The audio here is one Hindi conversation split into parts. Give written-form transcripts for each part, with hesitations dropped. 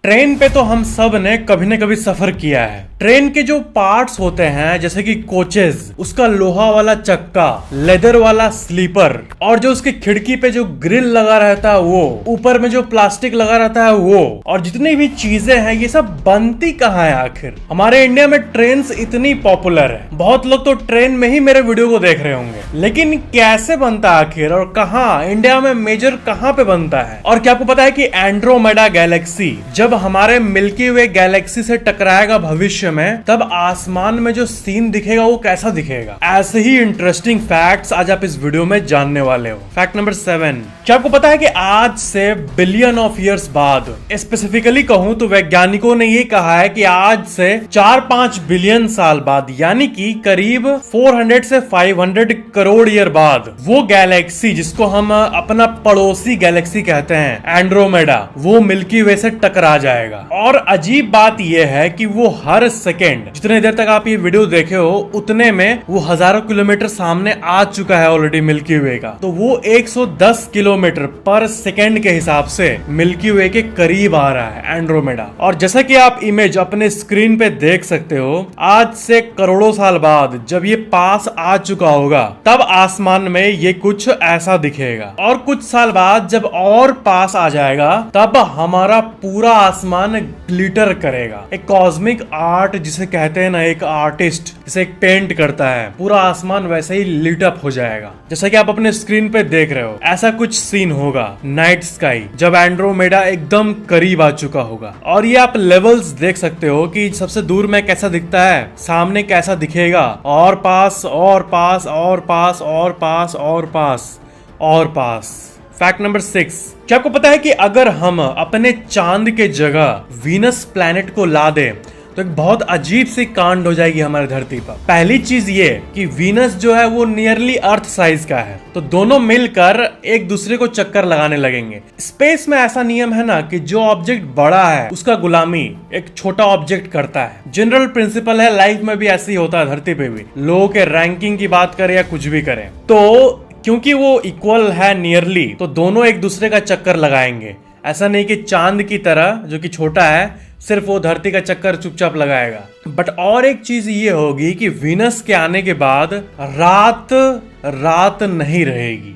ट्रेन पे तो हम सब ने कभी न कभी सफर किया है। ट्रेन के जो पार्ट्स होते हैं जैसे कि कोचेस, उसका लोहा वाला चक्का, लेदर वाला स्लीपर, और जो उसकी खिड़की पे जो ग्रिल लगा रहता है वो, ऊपर में जो प्लास्टिक लगा रहता है वो, और जितनी भी चीजें हैं ये सब बनती कहाँ है आखिर। हमारे इंडिया में ट्रेन इतनी पॉपुलर है, बहुत लोग तो ट्रेन में ही मेरे वीडियो को देख रहे होंगे, लेकिन कैसे बनता है आखिर और कहाँ, इंडिया में मेजर कहाँ पे बनता है। और क्या आपको पता है कि एंड्रोमेडा गैलेक्सी जब हमारे मिल्की वे गैलेक्सी से टकराएगा भविष्य में, तब आसमान में जो सीन दिखेगा वो कैसा दिखेगा। ऐसे ही इंटरेस्टिंग फैक्ट्स आज आप इस वीडियो में जानने वाले हो। फैक्ट नंबर 7, क्या आपको पता है कि आज से बिलियन ऑफ ईयर्स बाद, स्पेसिफिकली कहूं तो वैज्ञानिकों ने ये कहा है कि आज से 4-5 बिलियन साल बाद, यानी कि करीब 400 से 500 करोड़ ईयर बाद, वो गैलेक्सी जिसको हम अपना पड़ोसी गैलेक्सी कहते हैं एंड्रोमेडा, वो मिल्की वे से टकरा जाएगा। और अजीब बात यह है कि वो हर सेकेंड, जितने देर तक आप ये वीडियो देखे हो उतने में वो हजारों किलोमीटर सामने आ चुका है ऑलरेडी मिल्की वे का। तो वो 110 किलोमीटर पर सेकेंड के हिसाब से मिल्की वे के करीब आ रहा है एंड्रोमेडा। और जैसा कि आप इमेज अपने स्क्रीन पे देख सकते हो, आज से करोड़ों साल बाद जब ये पास आ चुका होगा तब आसमान में ये कुछ ऐसा दिखेगा। और कुछ साल बाद जब और पास आ जाएगा तब हमारा पूरा आसमान ग्लिटर करेगा। एक कॉस्मिक आर्ट जिसे कहते हैं ना, एक आर्टिस्ट जिसे एक पेंट करता है, पूरा आसमान वैसे ही लिट अप हो जाएगा जैसा कि आप अपने स्क्रीन पे देख रहे हो। ऐसा कुछ सीन होगा नाइट स्काई जब एंड्रोमेडा एकदम करीब आ चुका होगा। और ये आप लेवल्स देख सकते हो कि सबसे दूर में कैसा दिखता है, सामने कैसा दिखेगा, और पास और पास और पास और पास और पास और पास। फैक्ट नंबर 6, क्या आपको पता है कि अगर हम अपने चांद के जगह वीनस प्लैनेट को ला दें तो एक बहुत अजीब सी कांड हो जाएगी हमारी धरती पर। पहली चीज ये कि वीनस जो है वो नियरली अर्थ साइज का है, तो दोनों मिलकर एक दूसरे को चक्कर लगाने लगेंगे। स्पेस में ऐसा नियम है ना कि जो ऑब्जेक्ट बड़ा है उसका गुलामी एक छोटा ऑब्जेक्ट करता है। जनरल प्रिंसिपल है, लाइफ में भी ऐसे ही होता है, धरती पे भी। लोगों के रैंकिंग की बात करें या कुछ भी करें, तो क्योंकि वो इक्वल है नियरली, तो दोनों एक दूसरे का चक्कर लगाएंगे। ऐसा नहीं कि चांद की तरह जो कि छोटा है सिर्फ वो धरती का चक्कर चुपचाप लगाएगा। बट और एक चीज ये होगी कि वीनस के आने के बाद रात नहीं रहेगी।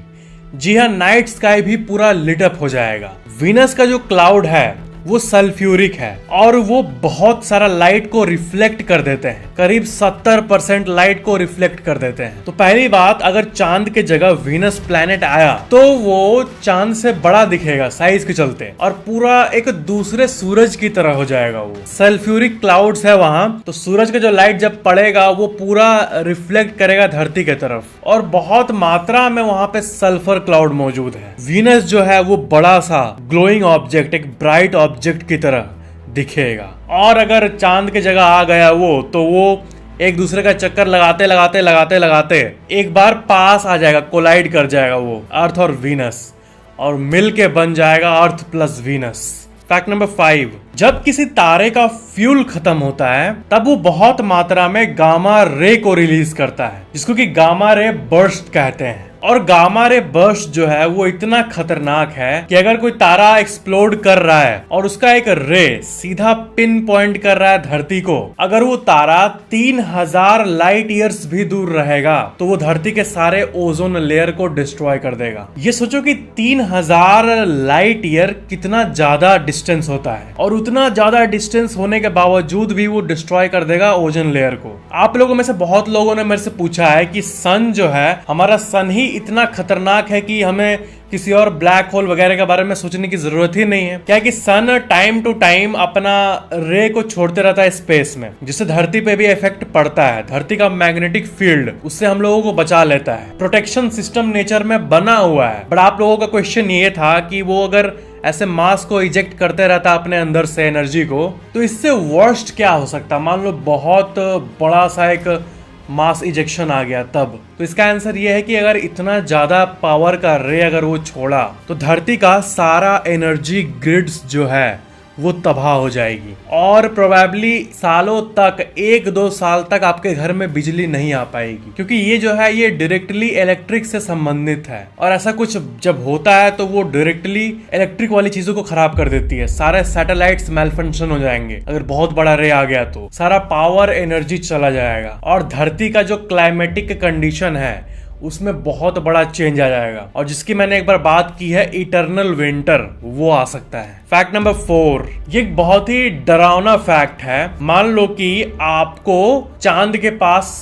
जी हाँ, नाइट स्काई भी पूरा लिट अप हो जाएगा। वीनस का जो क्लाउड है वो सल्फ्यूरिक है और वो बहुत सारा लाइट को रिफ्लेक्ट कर देते हैं, करीब 70% लाइट को रिफ्लेक्ट कर देते हैं। तो पहली बात, अगर चांद के जगह वीनस प्लैनेट आया तो वो चांद से बड़ा दिखेगा साइज के चलते, और पूरा एक दूसरे सूरज की तरह हो जाएगा। वो सल्फ्यूरिक क्लाउड्स है वहां, तो सूरज का जो लाइट जब पड़ेगा वो पूरा रिफ्लेक्ट करेगा धरती के तरफ, और बहुत मात्रा में वहां पे सल्फर क्लाउड मौजूद है। वीनस जो है वो बड़ा सा ग्लोइंग ऑब्जेक्ट, एक ब्राइट ऑब्जेक्ट की तरह दिखेगा। और अगर चांद के जगह आ गया वो, तो वो एक दूसरे का चक्कर लगाते लगाते लगाते लगाते एक बार पास आ जाएगा, कोलाइड कर जाएगा वो अर्थ और वीनस, और मिल के बन जाएगा अर्थ प्लस वीनस। फैक्ट नंबर 5, जब किसी तारे का फ्यूल खत्म होता है तब वो बहुत मात्रा में गामा रे को रिलीज करता है, जिसको कि गामा रे बर्स्ट कहते हैं। और गामा रे बर्स्ट जो है वो इतना खतरनाक है कि अगर कोई तारा एक्सप्लोड कर रहा है और उसका एक रे सीधा पिन पॉइंट कर रहा है धरती को, अगर वो तारा 3000 लाइट ईयर्स भी दूर रहेगा तो वो धरती के सारे ओजोन लेयर को डिस्ट्रॉय कर देगा। ये सोचो कि 3000 लाइट ईयर कितना ज्यादा डिस्टेंस होता है, और उतना ज्यादा डिस्टेंस होने के बावजूद भी वो डिस्ट्रॉय कर देगा ओजोन लेयर को। आप लोगों में से बहुत लोगों ने मेरे से पूछा है कि सन जो है, हमारा सन ही इतना खतरनाक है कि हमें किसी और ब्लैक होल वगैरह के बारे में सोचने की जरूरत ही नहीं है क्या, कि सन टाइम टू टाइम अपना रे को छोड़ते रहता है स्पेस में, जिससे धरती पे भी इफेक्ट पड़ता है। धरती का मैग्नेटिक फील्ड उससे हम लोगों को बचा लेता है, प्रोटेक्शन सिस्टम नेचर में बना हुआ है। बट आप लोगों का क्वेश्चन ये था कि वो अगर ऐसे मास को इजेक्ट करते रहता अपने अंदर से एनर्जी को, तो इससे वर्स्ट क्या हो सकता। मान लो बहुत बड़ा सा एक मास इजेक्शन आ गया तब, तो इसका आंसर ये है कि अगर इतना ज्यादा पावर का रे अगर वो छोड़ा तो धरती का सारा एनर्जी ग्रिड्स जो है वो तबाह हो जाएगी और प्रोबेबली सालों तक 1-2 साल तक आपके घर में बिजली नहीं आ पाएगी, क्योंकि ये जो है ये डायरेक्टली इलेक्ट्रिक से संबंधित है। और ऐसा कुछ जब होता है तो वो डायरेक्टली इलेक्ट्रिक वाली चीजों को खराब कर देती है। सारे सैटेलाइट्स मेल फंक्शन हो जाएंगे, अगर बहुत बड़ा रे आ गया तो सारा पावर एनर्जी चला जाएगा और धरती का जो क्लाइमेटिक कंडीशन है उसमें बहुत बड़ा चेंज आ जाएगा, और जिसकी मैंने एक बार बात की है इटर्नल विंटर, वो आ सकता है। फैक्ट नंबर 4, ये एक बहुत ही डरावना फैक्ट है। मान लो कि आपको चांद के पास,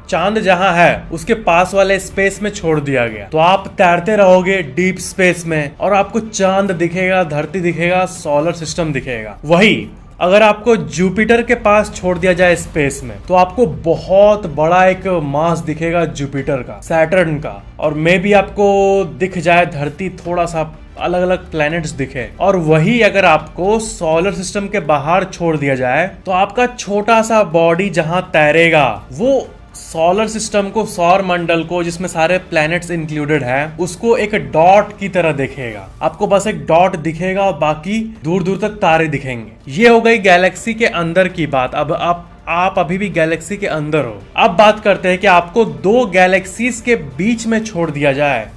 चांद जहां है उसके पास वाले स्पेस में छोड़ दिया गया, तो आप तैरते रहोगे डीप स्पेस में और आपको चांद दिखेगा, धरती दिखेगा, सोलर सिस्टम दिखेगा। वही अगर आपको जुपिटर के पास छोड़ दिया जाए स्पेस में, तो आपको बहुत बड़ा एक मास दिखेगा जुपिटर का, सैटर्न का, और मे भी आपको दिख जाए धरती, थोड़ा सा अलग अलग प्लैनेट्स दिखे। और वही अगर आपको सोलर सिस्टम के बाहर छोड़ दिया जाए, तो आपका छोटा सा बॉडी जहां तैरेगा वो सोलर सिस्टम को, सौर मंडल को, जिसमें सारे प्लैनेट्स इंक्लूडेड है, उसको एक डॉट की तरह देखेगा। आपको बस एक डॉट दिखेगा और बाकी दूर दूर तक तारे दिखेंगे। ये हो गई गैलेक्सी के अंदर की बात। अब आप अभी भी गैलेक्सी के अंदर हो। अब बात करते हैं कि आपको 2 गैलेक्सीज के बीच में छोड़ दिया जाए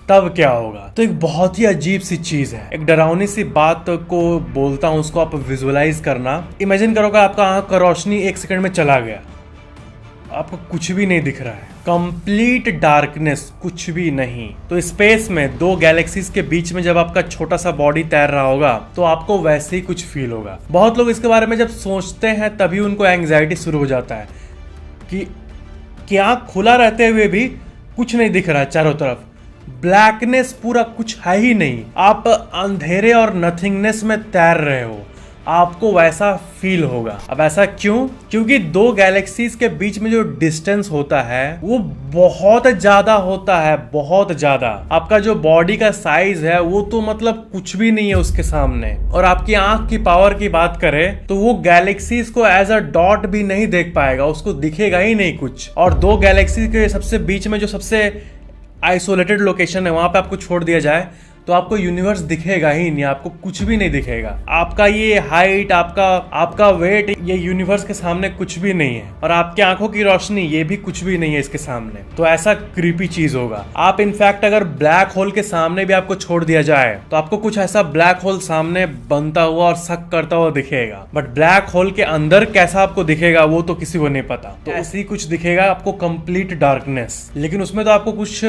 तब क्या होगा। तो एक बहुत ही अजीब सी चीज है, एक डरावनी सी बात को बोलता हूं, उसको आप विजुअलाइज करना। इमेजिन करोगे आपका आंख का रोशनी 1 सेकंड में चला गया, आपको कुछ भी नहीं दिख रहा है, कंप्लीट डार्कनेस, कुछ भी नहीं। तो स्पेस में 2 गैलेक्सीज के बीच में जब आपका छोटा सा बॉडी तैर रहा होगा तो आपको वैसे ही कुछ फील होगा। बहुत लोग इसके बारे में जब सोचते हैं तभी उनको एंग्जाइटी शुरू हो जाता है कि आंख खुला रहते हुए भी कुछ नहीं दिख रहा है, चारों तरफ ब्लैकनेस, पूरा कुछ है ही नहीं, आप अंधेरे और नथिंगनेस में तैर रहे हो, आपको वैसा फील होगा। अब ऐसा क्यों? क्योंकि 2 गैलेक्सीज के बीच में जो डिस्टेंस होता है वो बहुत ज्यादा होता है, बहुत ज्यादा। आपका जो बॉडी का साइज है वो तो मतलब कुछ भी नहीं है उसके सामने। और आपकी आंख की पावर की बात करें तो वो गैलेक्सीज को एज अ डॉट भी नहीं देख पाएगा, उसको दिखेगा ही नहीं कुछ। और 2 गैलेक्सी के सबसे बीच में जो सबसे आइसोलेटेड लोकेशन है वहां पे आपको छोड़ दिया जाए तो आपको यूनिवर्स दिखेगा ही नहीं, आपको कुछ भी नहीं दिखेगा। आपका ये हाइट, आपका वेट, ये यूनिवर्स के सामने कुछ भी नहीं है, और आपकी आंखों की रोशनी ये भी कुछ भी नहीं है इसके सामने। तो ऐसा क्रीपी चीज होगा। आप इनफैक्ट अगर ब्लैक होल के सामने भी आपको छोड़ दिया जाए तो आपको कुछ ऐसा ब्लैक होल सामने बनता हुआ और सक करता हुआ दिखेगा, बट ब्लैक होल के अंदर कैसा आपको दिखेगा वो तो किसी को नहीं पता। तो ऐसे ही कुछ दिखेगा आपको, कंप्लीट डार्कनेस, लेकिन उसमें तो आपको कुछ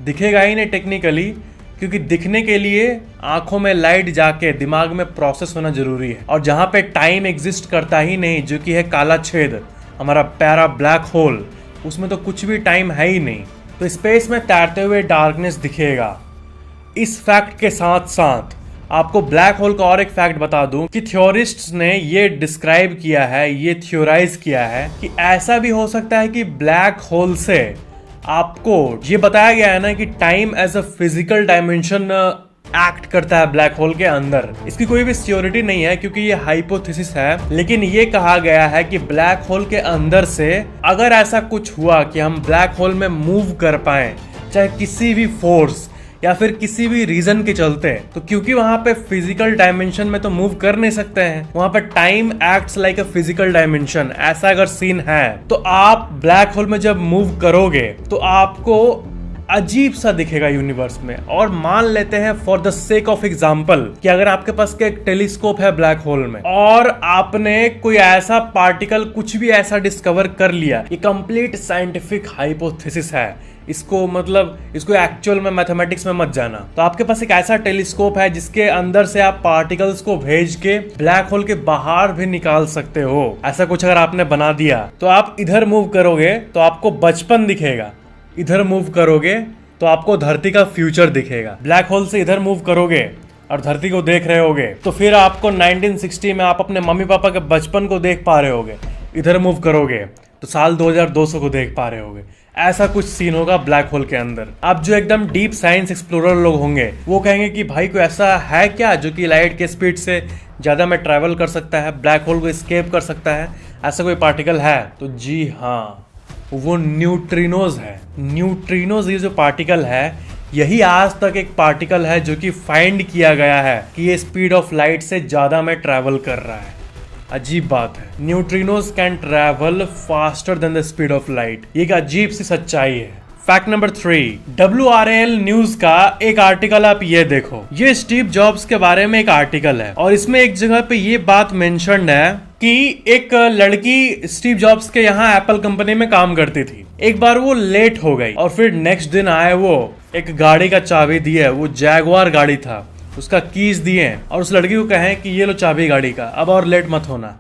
दिखेगा ही नहीं टेक्निकली, क्योंकि दिखने के लिए आंखों में लाइट जाके दिमाग में प्रोसेस होना जरूरी है, और जहां पे टाइम एग्जिस्ट करता ही नहीं, जो कि है काला छेद, हमारा प्यारा ब्लैक होल, उसमें तो कुछ भी टाइम है ही नहीं। तो स्पेस में तैरते हुए डार्कनेस दिखेगा। इस फैक्ट के साथ साथ आपको ब्लैक होल का और एक फैक्ट बता दूं कि थ्योरिस्ट्स ने ये डिस्क्राइब किया है, ये थ्योराइज किया है कि ऐसा भी हो सकता है कि ब्लैक होल से आपको ये बताया गया है ना कि time as a physical dimension act करता है ब्लैक होल के अंदर। इसकी कोई भी श्योरिटी नहीं है क्योंकि ये हाइपोथेसिस है, लेकिन ये कहा गया है कि ब्लैक होल के अंदर से अगर ऐसा कुछ हुआ कि हम ब्लैक होल में मूव कर पाए, चाहे किसी भी फोर्स या फिर किसी भी रीजन के चलते, तो क्योंकि वहां पे फिजिकल डायमेंशन में तो मूव कर नहीं सकते हैं, वहां पे टाइम एक्ट्स लाइक अ फिजिकल डायमेंशन, ऐसा अगर सीन है तो आप ब्लैक होल में जब मूव करोगे तो आपको अजीब सा दिखेगा यूनिवर्स में। और मान लेते हैं for the sake of example कि अगर आपके पास एक टेलीस्कोप है ब्लैक होल में और आपने कोई ऐसा पार्टिकल, कुछ भी ऐसा डिस्कवर कर लिया, ये कंप्लीट साइंटिफिक हाइपोथेसिस है, इसको मतलब इसको एक्चुअल में मैथमेटिक्स में मत जाना। तो आपके पास एक ऐसा टेलीस्कोप है जिसके अंदर से आप पार्टिकल्स को भेज के ब्लैक होल के बाहर भी निकाल सकते हो। ऐसा कुछ अगर आपने बना दिया तो आप इधर मूव करोगे तो आपको बचपन दिखेगा, इधर मूव करोगे तो आपको धरती का फ्यूचर दिखेगा। ब्लैक होल से इधर मूव करोगे और धरती को देख रहे होगे तो फिर आपको 1960 में आप अपने मम्मी पापा के बचपन को देख पा रहे होगे, इधर मूव करोगे तो साल 2200 को देख पा रहे होगे। ऐसा कुछ सीन होगा ब्लैक होल के अंदर। अब जो एकदम डीप साइंस एक्सप्लोरर लोग होंगे वो कहेंगे कि भाई कोई ऐसा है क्या जो कि लाइट के स्पीड से ज़्यादा में ट्रैवल कर सकता है, ब्लैक होल को एस्केप कर सकता है, ऐसा कोई पार्टिकल है? तो जी हाँ, वो न्यूट्रिनोज है। न्यूट्रिनोज ये जो पार्टिकल है यही आज तक एक पार्टिकल है जो कि फाइंड किया गया है कि ये स्पीड ऑफ लाइट से ज्यादा में ट्रैवल कर रहा है। अजीब बात है, neutrinos can travel faster than the speed of light. ये एक अजीब सी सच्चाई है। फैक्ट नंबर 3, WRAL न्यूज का एक आर्टिकल आप ये देखो। ये स्टीव जॉब्स के बारे में एक आर्टिकल है और इसमें एक जगह पे ये बात मेंशन्ड है कि एक लड़की स्टीव जॉब्स के यहाँ एप्पल कंपनी में काम करती थी। एक बार वो लेट हो गई और फिर नेक्स्ट दिन आए, वो एक गाड़ी का चाबी दिए, वो जैगवार गाड़ी था, उसका कीज दिए और उस लड़की को कहें कि ये लो चाबी गाड़ी का, अब और लेट मत होना।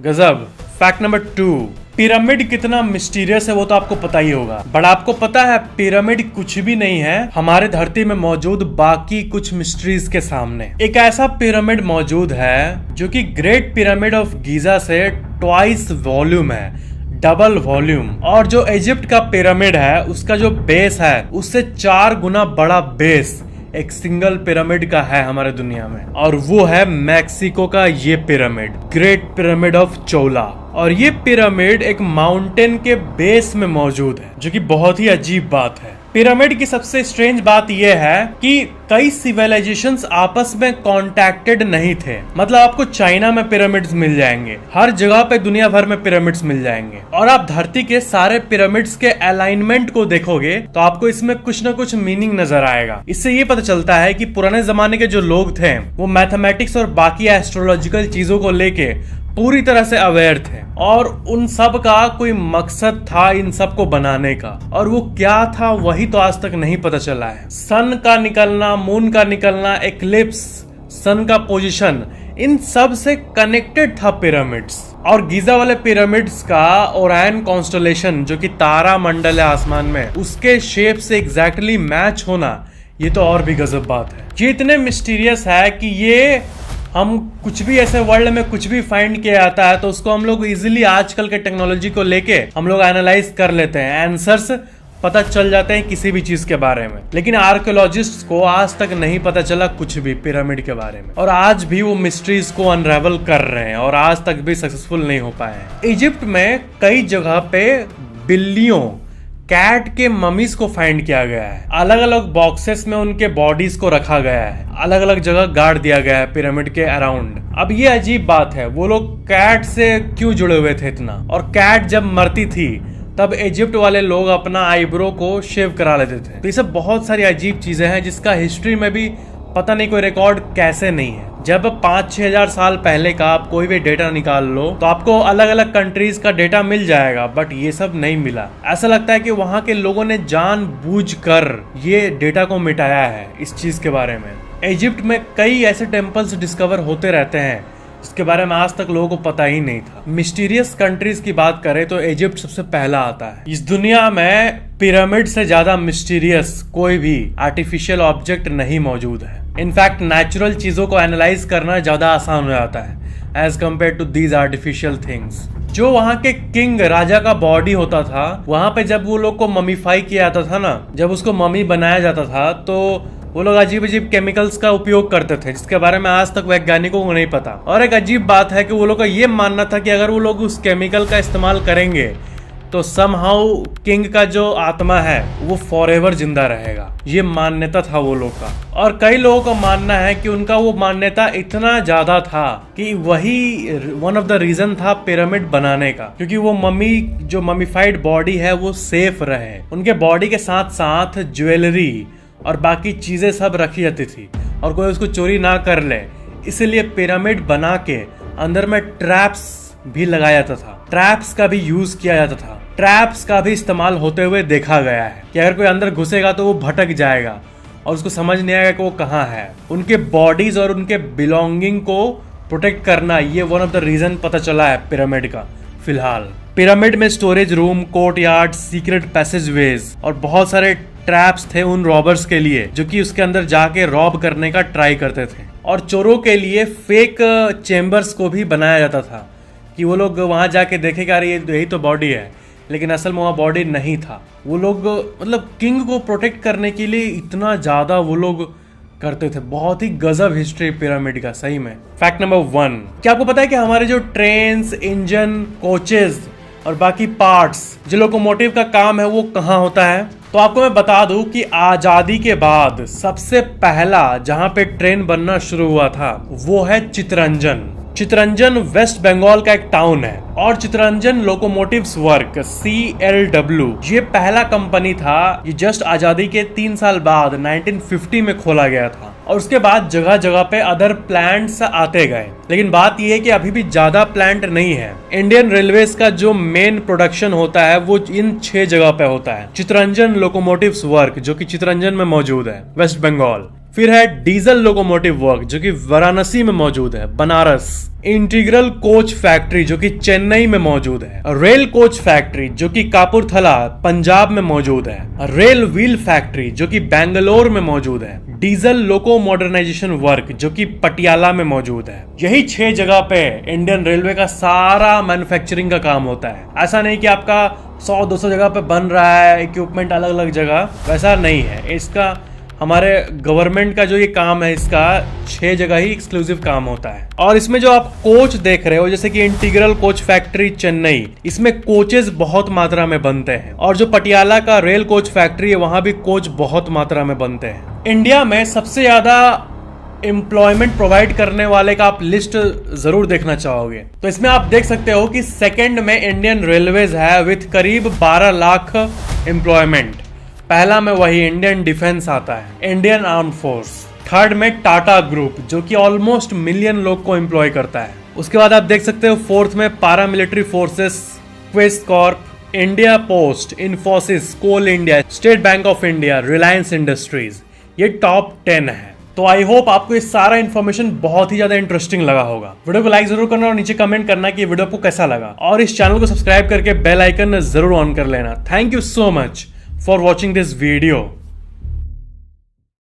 गजब। फैक्ट नंबर 2, पिरामिड कितना मिस्टीरियस है वो तो आपको पता ही होगा, बट आपको पता है पिरामिड कुछ भी नहीं है हमारे धरती में मौजूद बाकी कुछ मिस्ट्रीज के सामने। एक ऐसा पिरामिड मौजूद है जो कि ग्रेट पिरामिड ऑफ गीजा से ट्वाइस वॉल्यूम है, डबल वॉल्यूम। और जो इजिप्ट का पिरामिड है उसका जो बेस है उससे 4 गुना बड़ा बेस एक सिंगल पिरामिड का है हमारे दुनिया में, और वो है मैक्सिको का ये पिरामिड, ग्रेट पिरामिड ऑफ चोला। और ये पिरामिड एक माउंटेन के बेस में मौजूद है, जो कि बहुत ही अजीब बात है। पिरामिड की सबसे स्ट्रेंज बात यह है कि कई सिविलाइजेशंस आपस में कॉन्टैक्टेड नहीं थे। मतलब आपको चाइना में पिरामिड्स मिल जाएंगे, हर जगह पे दुनिया भर में पिरामिड्स मिल जाएंगे, और आप धरती के सारे पिरामिड्स के अलाइनमेंट को देखोगे तो आपको इसमें कुछ ना कुछ मीनिंग नजर आएगा। इससे ये पता चलता है कि पुराने जमाने के जो लोग थे वो मैथमेटिक्स और बाकी एस्ट्रोलॉजिकल चीजों को लेके पूरी तरह से अवेयर थे, और उन सब का कोई मकसद था इन सब को बनाने का, और वो क्या था वही तो आज तक नहीं पता चला है। सन का निकलना, मून का निकलना, एक्लिप्स, सन का पोजीशन, इन सब से कनेक्टेड था पिरामिड्स। और गीजा वाले पिरामिड्स का ओरायन कॉन्स्टलेशन जो कि तारा मंडल है आसमान में, उसके शेप से एग्जैक्टली मैच होना, ये तो और भी गजब बात है। ये इतने मिस्टीरियस है कि ये हम कुछ भी ऐसे वर्ल्ड में कुछ भी फाइंड किया जाता है तो उसको हम लोग इजीली आजकल के टेक्नोलॉजी को लेके हम लोग एनालाइज कर लेते हैं, आंसर्स पता चल जाते हैं किसी भी चीज के बारे में। लेकिन आर्कियोलॉजिस्ट को आज तक नहीं पता चला कुछ भी पिरामिड के बारे में, और आज भी वो मिस्ट्रीज को अनरेवल कर रहे हैं और आज तक भी सक्सेसफुल नहीं हो पाए हैं। इजिप्ट में कई जगह पे बिल्लियों, कैट के ममीज को फाइंड किया गया है, अलग अलग बॉक्सेस में उनके बॉडीज को रखा गया है, अलग अलग जगह गाड़ दिया गया है पिरामिड के अराउंड। अब ये अजीब बात है, वो लोग कैट से क्यों जुड़े हुए थे इतना, और कैट जब मरती थी तब इजिप्ट वाले लोग अपना आईब्रो को शेव करा लेते थे। तो ये सब बहुत सारी अजीब चीजें हैं जिसका हिस्ट्री में भी पता नहीं कोई रिकॉर्ड कैसे नहीं है। जब 5-6 हजार साल पहले का आप कोई भी डेटा निकाल लो तो आपको अलग अलग कंट्रीज का डेटा मिल जाएगा, बट ये सब नहीं मिला। ऐसा लगता है कि वहाँ के लोगों ने जानबूझकर ये डेटा को मिटाया है इस चीज के बारे में। इजिप्ट में कई ऐसे टेम्पल्स डिस्कवर होते रहते हैं इसके बारे में आज तक लोगों को पता ही नहीं था। मिस्टीरियस कंट्रीज की बात करें तो इजिप्ट सबसे पहला आता है। इस दुनिया में पिरामिड से ज्यादा मिस्टीरियस कोई भी आर्टिफिशियल ऑब्जेक्ट नहीं मौजूद है। इनफैक्ट नेचुरल चीजों को एनालाइज करना ज्यादा आसान हो जाता है as compare to these artificial things. जो वहाँ के किंग, राजा का बॉडी होता था, वहां पे जब वो लोग को ममीफाई किया जाता था ना, जब उसको ममी बनाया जाता था तो वो लोग अजीब अजीब केमिकल्स का उपयोग करते थे जिसके बारे में आज तक वैज्ञानिकों को नहीं पता। और एक अजीब बात है कि वो लोग का ये मानना था कि अगर वो लोग उस केमिकल का इस्तेमाल करेंगे तो समहाउ किंग का जो आत्मा है वो फॉरएवर जिंदा रहेगा। ये मान्यता था वो लोग का, और कई लोगों का मानना है कि उनका वो मान्यता इतना ज्यादा था कि वही वन ऑफ द रीजन था पिरामिड बनाने का, क्योंकि वो मम्मी, जो ममीफाइड बॉडी है वो सेफ रहे। उनके बॉडी के साथ साथ ज्वेलरी और बाकी चीजें सब रखी जाती थी और कोई उसको चोरी ना कर ले, इसलिए पिरामिड बना के अंदर में ट्रैप्स भी लगाया जाता था। ट्रैप्स का भी यूज किया जाता था। ट्रैप्स का भी इस्तेमाल होते हुए देखा गया है कि अगर कोई अंदर घुसेगा तो वो भटक जाएगा और उसको समझ नहीं आएगा कि वो कहाँ है। उनके बॉडीज और उनके बिलोंगिंग को प्रोटेक्ट करना, ये वन ऑफ द रीजन पता चला है पिरामिड का। फिलहाल पिरामिड में storage room, courtyard, secret passageways और बहुत सारे ट्रैप्स थे उन रॉबर्स के लिए जो कि उसके अंदर जाके रॉब करने का ट्राई करते थे। और चोरों के लिए फेक चेम्बर्स को भी बनाया जाता था कि वो लोग वहां जाके देखेगा अरे यही तो बॉडी है, लेकिन असल में वहाँ बॉडी नहीं था। वो लोग मतलब किंग को प्रोटेक्ट करने के लिए इतना ज्यादा वो लोग करते थे। बहुत ही गजब हिस्ट्री पिरामिड का सही में। फैक्ट नंबर 1, क्या आपको पता है कि हमारे जो ट्रेन्स, इंजन, कोचेस और बाकी पार्ट्स, जो लोकोमोटिव का काम है वो कहाँ होता है? तो आपको मैं बता दूं कि आजादी के बाद सबसे पहला जहां पे ट्रेन बनना शुरू हुआ था वो है चितरंजन। चितरंजन वेस्ट बंगाल का एक टाउन है और चितरंजन लोकोमोटिव्स वर्क CLW ये पहला कंपनी था। ये जस्ट आजादी के 3 साल बाद 1950 में खोला गया था और उसके बाद जगह जगह पे अदर प्लांट्स आते गए। लेकिन बात यह है कि अभी भी ज्यादा प्लांट नहीं है। इंडियन रेलवेज का जो मेन प्रोडक्शन होता है वो इन 6 जगह पे होता है। चितरंजन लोकोमोटिव्स वर्क जो कि चितरंजन में मौजूद है, वेस्ट बंगाल। फिर है डीजल लोकोमोटिव वर्क जो कि वाराणसी में मौजूद है, बनारस। इंटीग्रल कोच फैक्ट्री जो कि चेन्नई में मौजूद है। रेल कोच फैक्ट्री जो कि कापुरथला पंजाब में मौजूद है। रेल व्हील फैक्ट्री जो कि बैंगलोर में मौजूद है। डीजल लोको मॉडर्नाइजेशन वर्क जो कि पटियाला में मौजूद है। यही 6 जगह पे इंडियन रेलवे का सारा मैन्युफैक्चरिंग का काम होता है। ऐसा नहीं कि आपका 100-200 जगह पे बन रहा है इक्विपमेंट अलग अलग जगह, वैसा नहीं है। इसका हमारे गवर्नमेंट का जो ये काम है इसका 6 जगह ही एक्सक्लूसिव काम होता है। और इसमें जो आप कोच देख रहे हो जैसे कि इंटीग्रल कोच फैक्ट्री चेन्नई, इसमें कोचेस बहुत मात्रा में बनते हैं। और जो पटियाला का रेल कोच फैक्ट्री है वहां भी कोच बहुत मात्रा में बनते हैं। इंडिया में सबसे ज्यादा एम्प्लॉयमेंट प्रोवाइड करने वाले का आप लिस्ट जरूर देखना चाहोगे तो इसमें आप देख सकते हो कि सेकंड में इंडियन रेलवेज है विथ करीब 12 लाख एम्प्लॉयमेंट। पहला में वही इंडियन डिफेंस आता है, इंडियन आर्म फोर्स। थर्ड में टाटा ग्रुप जो कि ऑलमोस्ट मिलियन लोग को एम्प्लॉय करता है। उसके बाद आप देख सकते हो फोर्थ में paramilitary forces, Quest Corp, India Post, Infosys, Coal India, State Bank of India, Reliance Industries. ये टॉप 10 है। तो आई होप आपको ये सारा इन्फॉर्मेशन बहुत ही ज्यादा इंटरेस्टिंग लगा होगा। वीडियो को लाइक जरूर करना और नीचे कमेंट करना कि वीडियो आपको कैसा लगा और इस चैनल को सब्सक्राइब करके बेल आइकन जरूर ऑन कर लेना। Thank you so much for watching this video.